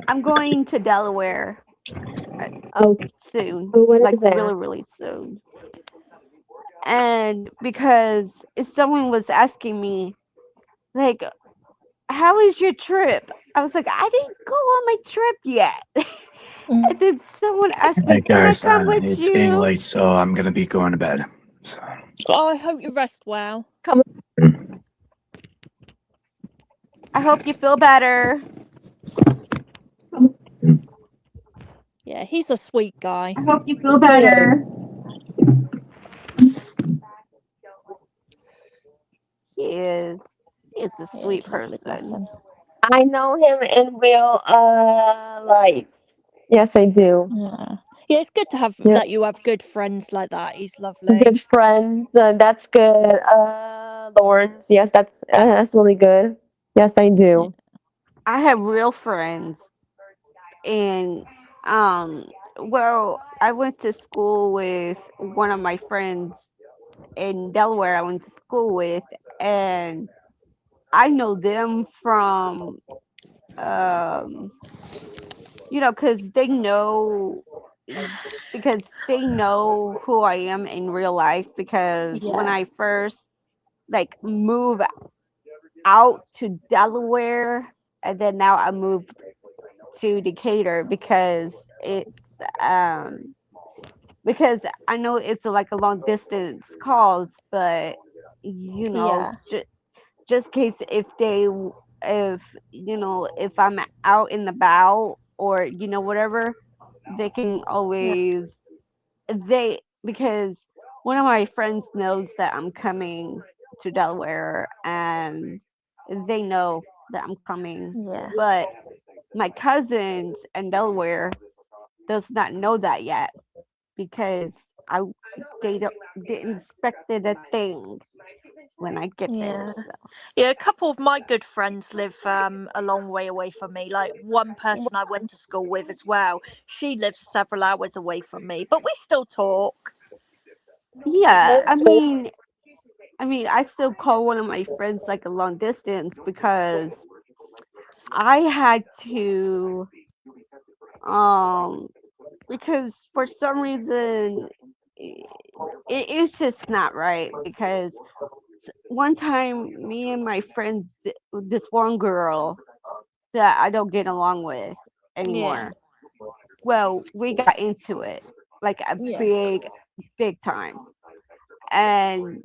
I'm going to Delaware uh, okay. soon, What like is really that? really soon. And because if someone was asking me, like, how is your trip, I was like, I didn't go on my trip yet. And Mm. then someone asked Hey me, can I guys, come with it's getting you? late, so I'm gonna be going to bed. So, Oh, I hope you rest well. Come I hope you feel better. Yeah, he's a sweet guy. I hope you feel He is. better. He is a Yeah, sweet he's lovely, bless person. him. I know him in real life. Yes, I do. Yeah. Yeah, it's good to have Yeah. that you have good friends like that. He's lovely. Good friends. That's good. Lawrence. Yes, that's really good. Yes, I Yeah. do. I have real friends, and um well, I went to school with one of my friends in Delaware. I went to school with, and I know them from um because they know who I am in real life, because when Yeah. I first like moved out to Delaware, and then now I moved to Decatur it's um because I know it's like a long distance calls, but Yeah. just in case if if I'm out in the bow, or whatever, they can Yeah. always they because one of my friends knows that I'm coming to Delaware, and they know that I'm coming, Yeah. but my cousins in Delaware does not know that yet because I they don't didn't expect it a thing when I get there. Yeah. So Yeah, a couple of my good friends live a long way away from me. Like one person I went to school with as well. She lives several hours away from me, but we still talk. yeah, That's good. I mean, I still call one of my friends like a long distance because I had to, um, because for some reason it's just not right. Because one time, me and my friends, this one girl that I don't get along with Yeah. anymore. Well, we got into it like a Yeah. big time, and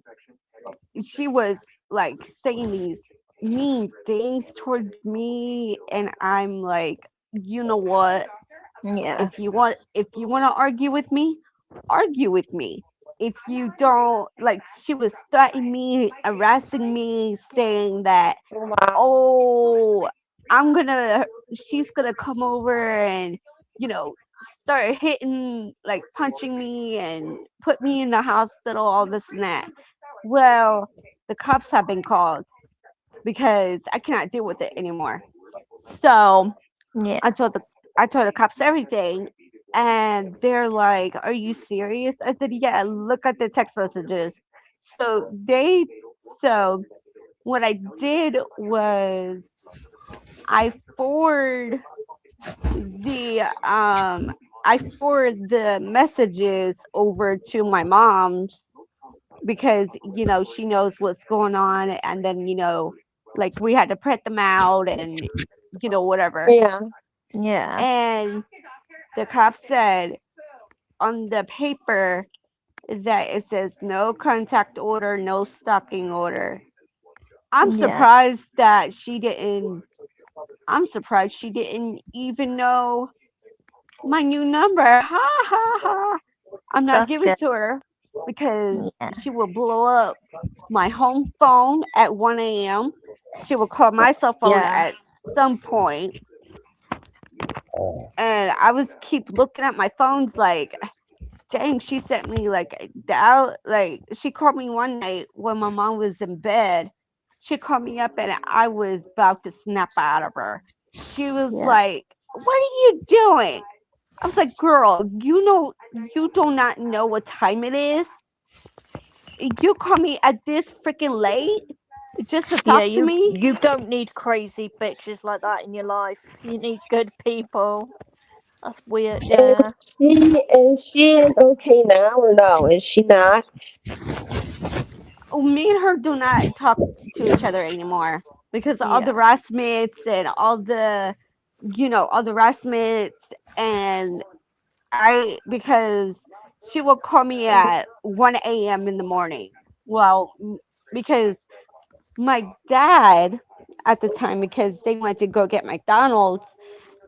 she was like saying these. mean things towards me, and I'm like, you know what? Yeah. If you want to argue with me, argue with me. If you don't, like, she was threatening me, harassing me, saying that, Wow. oh, I'm gonna she's gonna come over and, you know, start hitting, like punching me and put me in the hospital, all this and that. Well, the cops have been called because I cannot deal with it anymore. So Yeah. I told the cops everything, and they're like, "Are you serious?" I said, "Yeah. Look at the text messages." So they so what I did was I forward the messages over to my mom's because she knows what's going on, and then like we had to print them out and whatever. Yeah. Yeah. And the cop said on the paper that it says no contact order, no stalking order. I'm Yeah. surprised that she didn't. I'm surprised she didn't even know my new number. Ha ha ha. I'm not That's giving good. it to her because Yeah. she will blow up my home phone at 1 a.m. She will call my cell phone Yeah. at some point, and I was keep looking at my phones like, dang, she sent me like like she called me one night when my mom was in bed. She called me up and I was about to snap out of her. She was Yeah. like, "What are you doing?" I was like, "Girl, you do not know what time it is. You call me at this freaking late just to Yeah. talk to You me?" you don't need crazy bitches like that in your life. You need good people. That's weird. Yeah. Is she okay now or no? Is she not? Oh, me and her do not talk to each other anymore because all the Yeah. harassments and all the harassments, and because she will call me at 1 a.m. in the morning. Well, because my dad at the time, because they went to go get McDonald's,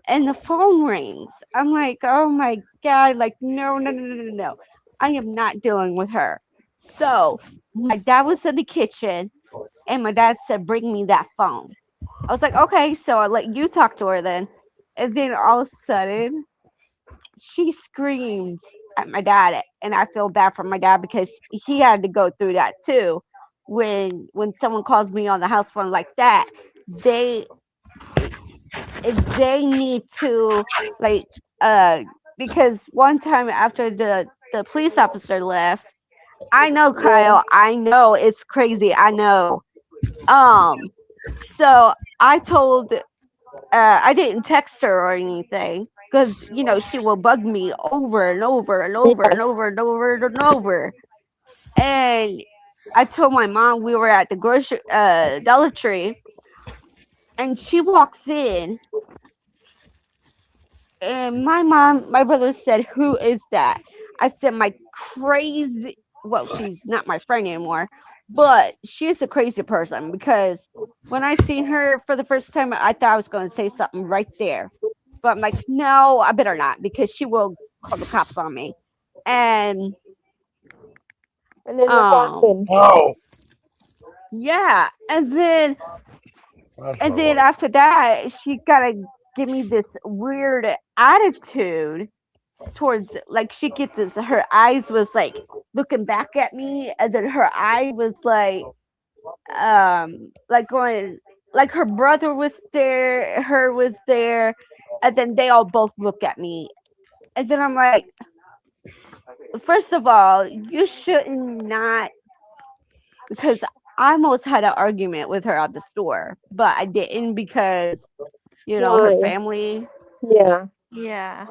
and the phone rings. I'm like, oh my God, like, no, no, no, no, no, no. I am not dealing with her. So my dad was in the kitchen, and my dad said, bring me that phone. I was like, okay, so I let you talk to her then. And then all of a sudden, she screams at my dad, and I feel bad for my dad because he had to go through that too. When someone calls me on the house phone like that, they they need to, like, uh because one time after the police officer left, I know, Yeah. Kyle, I know it's crazy, I know. So I didn't text her or anything because she will bug me over and over and over and over and over and over. And I told my mom we were at the grocery Dollar Tree, and she walks in, and my brother said, "Who is that?" I said, "My crazy." Well, she's not my friend anymore, but she's a crazy person because when I seen her for the first time, I thought I was going to say something right there, but I'm like, no, I better not because she will call the cops on me. And And then what um, happened? No. yeah, That's and my then wife. after that, she gotta give me this weird attitude towards, like, she gets this, her eyes was like looking back at me, and then her eye was like going, like her brother was there, her was there, and then they all both look at me, and then I'm like, first of all, you shouldn't not, because I almost had an argument with her at the store, but I didn't because her Why? family. Yeah. Yeah.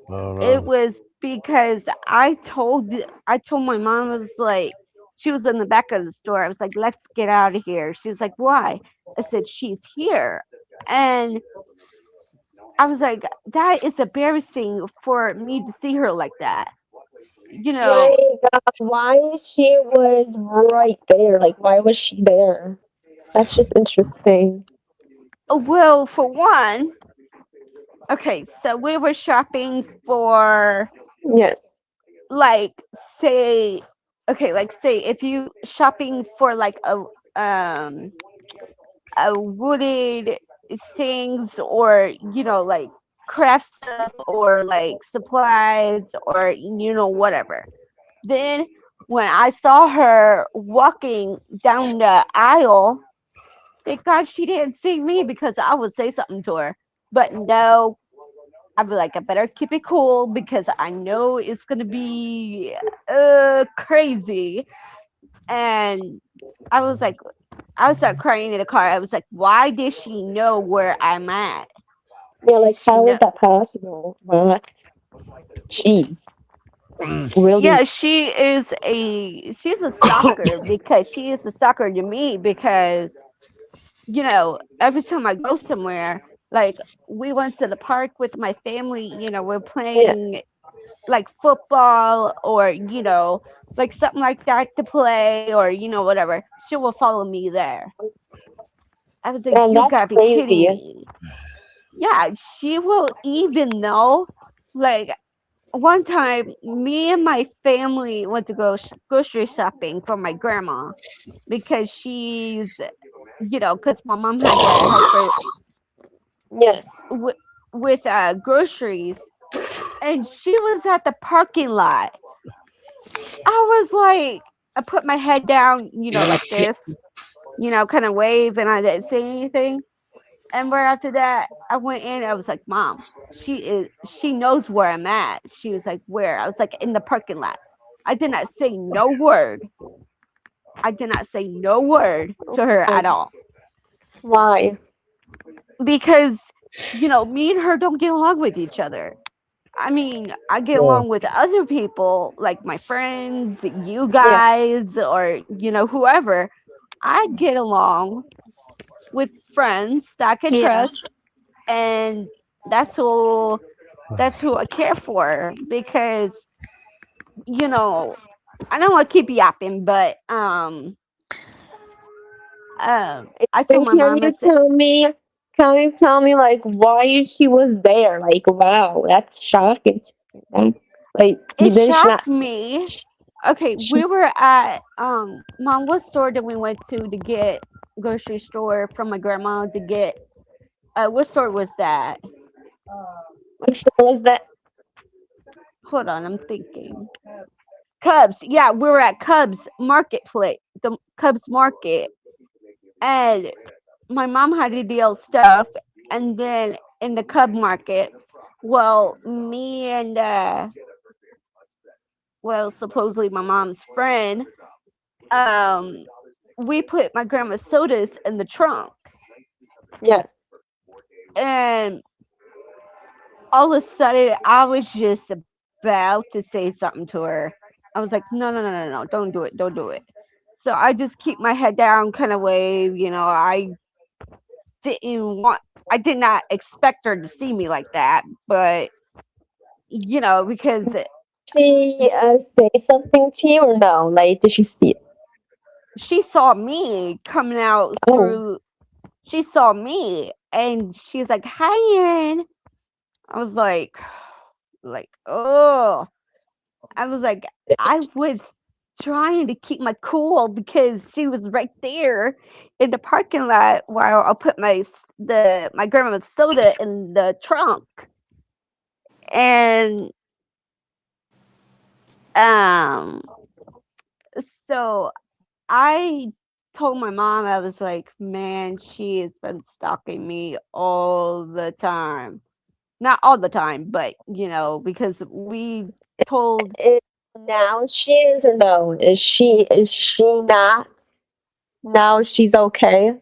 No, It no. was because I told my mom, I was like, she was in the back of the store. I was like, let's get out of here. She was like, why? I said, she's here. And I was like, that is embarrassing for me to see her like that. You know, Like, why she was right there? Like, why was she there? That's just interesting. Well, for one, okay, so we were shopping for Yes. like say okay, like say if you shopping for like um a wooded things or like craft stuff or like supplies or whatever. Then when I saw her walking down the aisle, thank God she didn't see me because I would say something to her. But no, I'd be like, I better keep it cool because I know it's gonna be crazy. And I was like, I started crying in the car. I was like, why did she know where I'm at? Yeah, like She how know, is that possible? But jeez, really? yeah, she's a stalker because she is a stalker to me because every time I go somewhere, like we went to the park with my family, we're playing Yes. like football or like something like that to play or whatever. She will follow me there. I was like, And you that's gotta be kidding crazy. me. Yeah, she will even know. Like one time, me and my family went to go grocery shopping for my grandma because because my mom had to help her Yes. with groceries, and she was at the parking lot. I was like, I put my head down, like this, kind of wave, and I didn't say anything. And right after that, I went in. I was like, "Mom, she knows where I'm at." She was like, "Where?" I was like, "In the parking lot." I did not say no word. I did not say no word to her at Why? all Why? because me and her don't get along with each other. I mean, I get along with other people, like my friends, you Yeah. guys, or whoever. I get along with friends that I can Yeah. trust, and that's who that's who I care for because you know I don't want to keep yapping, but I told And my mom I said can you tell me like why she was there? Like, wow, that's shocking. That's like it you didn't she shocked not me. Okay, we she, were at mom, what store did we went to get grocery store from my grandma to get what store was that? what store was that? Hold on, I'm thinking. Cubs. Yeah, we were at Cubs Marketplace, the Cubs Market, and my mom had to deal stuff, and then in the Cub Market, well, me and supposedly my mom's friend, um, we put my grandma's sodas in the trunk, Yes. and all of a sudden, I was just about to say something to her. I was like, no, no, no, no, no, don't do it, don't do it. So I just keep my head down, kind of wave. Didn't want, I did not expect her to see me like that, but because She say something to you or no? Like did she see it? she saw me coming out Oh, through, she saw me and she's like, hi, Erin. I was oh, I was like, I was trying to keep my cool because she was right there in the parking lot while I put my grandma's soda in the trunk. And um so I told my mom, I was like, man, she has been stalking me all the time. Not all the time, but because we told it, now she is or no? Is she not? Now she's okay.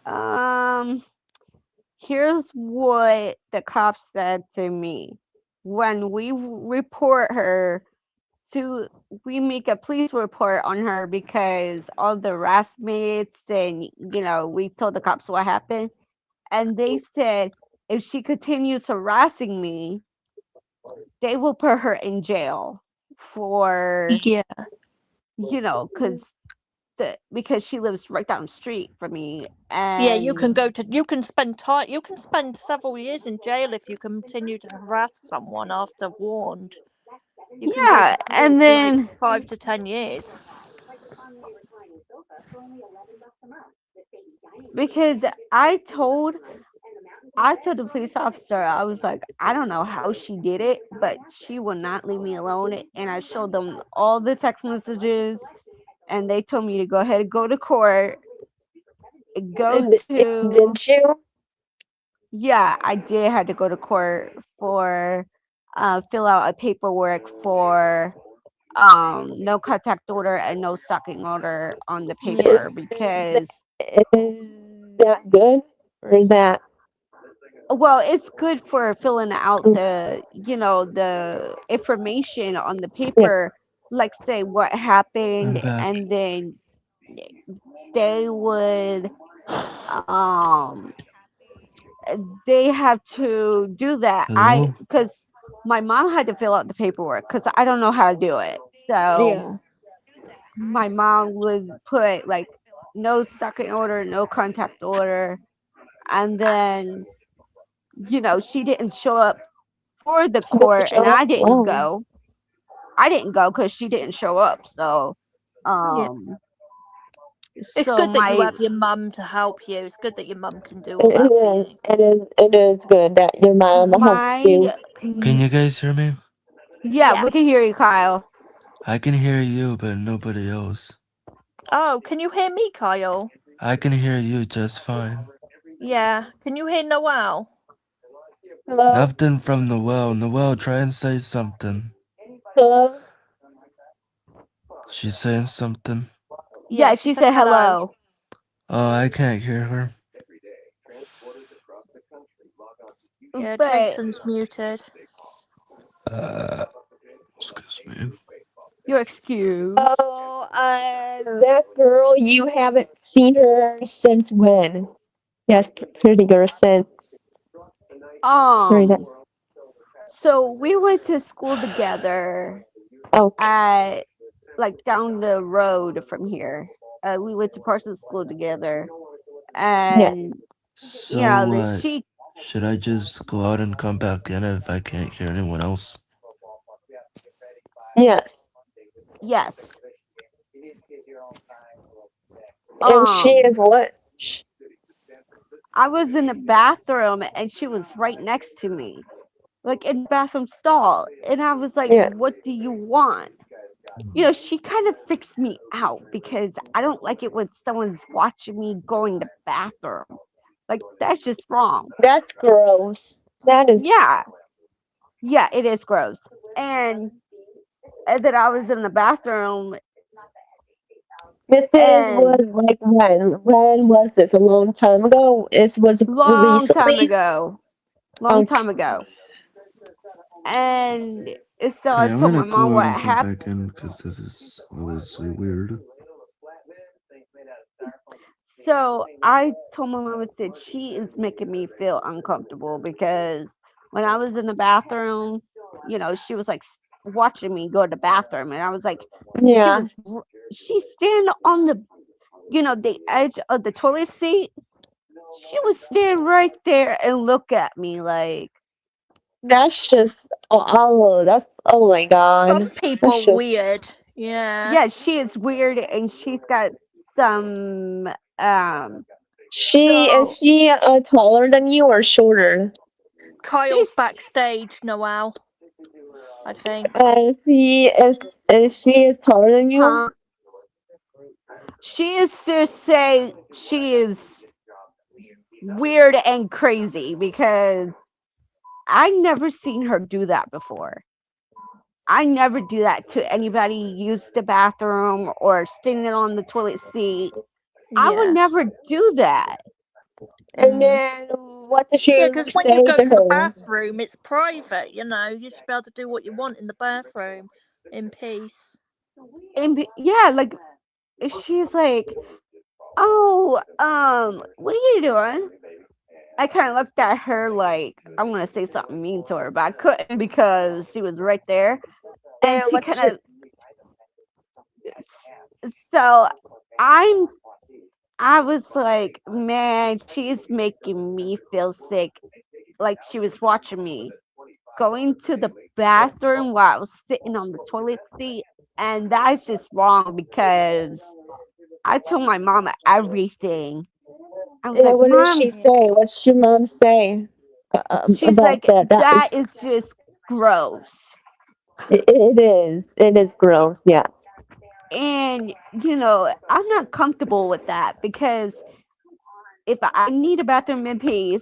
um here's what the cops said to me. When we report her to we make a police report on her because all the harassment, and we told the cops what happened, and they said if she continues harassing me, they will put her in jail for Yeah. because because she lives right down the street from me, Yeah, you and can go to. You can spend time. You can spend several years in jail if you continue to harass someone after warned. You can go to yeah, jail and for like then 5 to 10 years. because I told the police officer, I was like, I don't know how she did it, but she would not leave me alone. And I showed them all the text messages, and they told me to go ahead and go to court. Go to, Didn't you? yeah, I did have to go to court for fill out a paperwork for no contact order and no stalking order on the Yeah. paper because Is that good? Or is that well, it's good for filling out mm, the information on the yeah. paper, like say what I'm happened, back. and then they would um they have to do that. I Hello? because my mom had to fill out the paperwork because I don't know how to do it. So Yeah. my mom would put like no stalking order, no contact order, and then she didn't show up for the She doesn't court, and show up? Wow. I didn't go because she didn't show up. Yeah. Um, It's so good that you my have your mum to help you. It's good that your mum can do all It that for is. you. It is good that your mom helped you. my Can you guys hear me? yeah, Yeah. we can hear you, Kyle. I can hear you, but nobody else. Oh, can you hear me, Kyle? I can hear you just fine. Yeah. Can you hear Noel? Hello? Nothing from Noelle. Noelle, try and say something. Hello? She's saying something. Yeah, Yeah, she she said said hello. hello. Oh, I can't hear her. Yeah, But Jason's muted. Uh, excuse me. you're excused. Oh, that girl, you haven't seen her since when? Yes, pretty girl since. Sorry, that. Um, so we went to school together Okay. at like down the road from here. We went to Parsons School together, Yeah. and So what? she Should I just go out and come back in if I can't hear anyone else? Yes. yes. And she Um, is what? I was in the bathroom and she was right next to me, like in the bathroom stall. And I was like, Yeah. what do you want? She kind of fixed me out because I don't like it when someone's watching me going to the bathroom. Like, that's just wrong. That's gross. That is. Yeah. Yeah, it is gross. And then I was in the bathroom This is and was like when? When was this? A long time ago? This was long time recently? ago. Long Okay. time ago. And so Okay, I I'm told my gonna mom go out what and come happened. back in because this is honestly weird. So I told my mom that she is making me feel uncomfortable because when I was in the bathroom, she was like watching me go to the bathroom, and I was like, Yeah. she's standing on the edge of the toilet seat. She was standing right there and look at me like, That's just. That's. Oh my Some god. people That's are just. weird. Yeah. yeah, she is weird, and she's got some She so is she taller than you or shorter? she's Kyle's backstage, Noel, I think. Is she taller than you? huh. She is to say she is weird and crazy because I never seen her do that before. I never do that to anybody use the bathroom or standing on the toilet seat. I would Yeah. never do that. And Mm. then what did Yeah, you because when you say go to to the her? bathroom, it's private. You should be able to do what you want in the bathroom in peace. And yeah, like she's like, "Oh, what are you doing?" I kind of looked at her like I want to say something mean to her, but I couldn't because she was right there, and And she what kind did of so I was like, man, she's making me feel sick. Like she was watching me going to the bathroom while I was sitting on the toilet seat. And that's just wrong because I told my mom everything. I was Yeah, like, what did she Mom, Yeah. say? What's your mom say she's about like, that? That that is, is just gross. it is. It is gross. Yes. And, I'm not comfortable with that because if I need a bathroom in peace,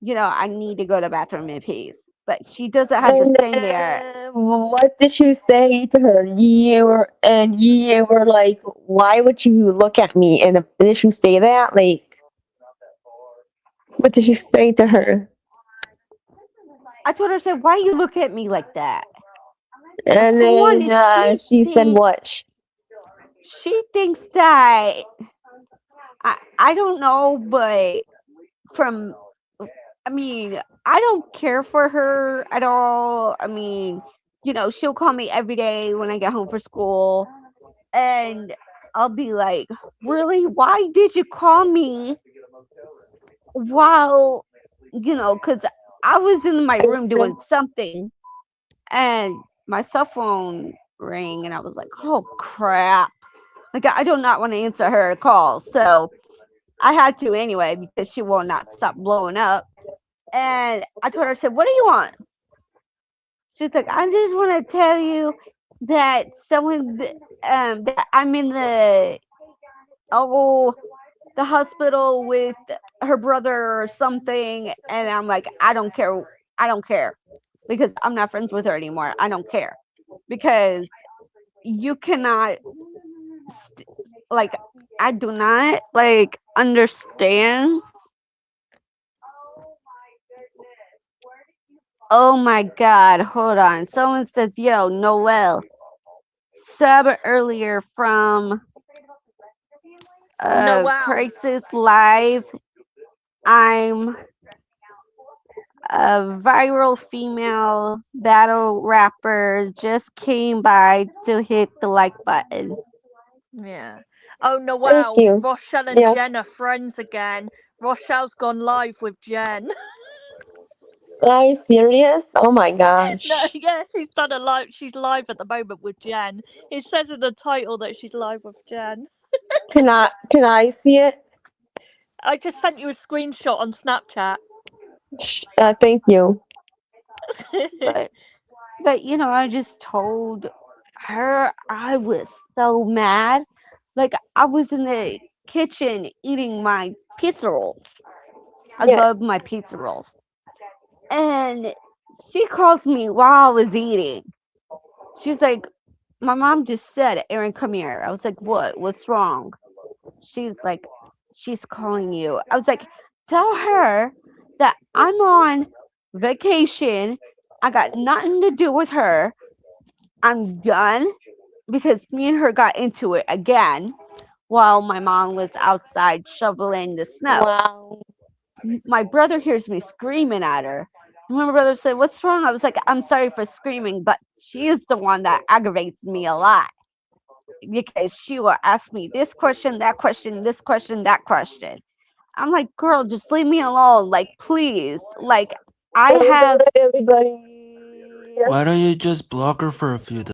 I need to go to the bathroom in peace. But she doesn't have to And stand there. then what did you say to her? You were like, why would you look at me? And did you say that? Like, what did you say to her? I told her, I said, why you look at me like that? And For one, then she said what? she thinks that I don't know, but from I mean, I don't care for her at all. I mean, she'll call me every day when I get home from school, and I'll be like, "Really? Why did you call me?" While, because I was in my room doing something, and my cell phone rang, and I was like, "Oh crap!" Like I do not want to answer her call, so I had to anyway because she will not stop blowing up. And I told her, I said, "What do you want?" She's like, "I just want to tell you that that I'm in oh the hospital with her brother or something." And I'm like, I don't care because I'm not friends with her anymore. I don't care because you cannot like I do not like understand. Oh my god, hold on. Someone says, "Yo, Noel, sub earlier from Noel. Crisis Live. I'm a viral female battle rapper. Just came by to hit the like button." Yeah. Oh, Thank Noel, you. Rochelle and Yes. Jen are friends again. Rochelle's gone live with Jen. Are you serious? Oh my No, gosh. yeah, she's done a live. She's live at the moment with Jen. It says in the title that she's live with Jen. Can I see it? I just sent you a screenshot on Snapchat. Thank you. But I just told her I was so mad. Like I was in the kitchen eating my pizza rolls. I Yes. love my pizza rolls. And she calls me while I was eating. She's like, "My mom just said, Erin, come here." I was like, "What? What's wrong?" She's like, "She's calling you." I was like, "Tell her that I'm on vacation. I got nothing to do with her. I'm done." Because me and her got into it again while my mom was outside shoveling the snow. Wow. My brother hears me screaming at her. And my brother said, "What's wrong?" I was like, "I'm sorry for screaming, but she is the one that aggravates me a lot because she will ask me this question, that question, this question, that question." I'm like, "Girl, just leave me alone. Like, please." Like, I Good have night, everybody. Why don't you just block her for a few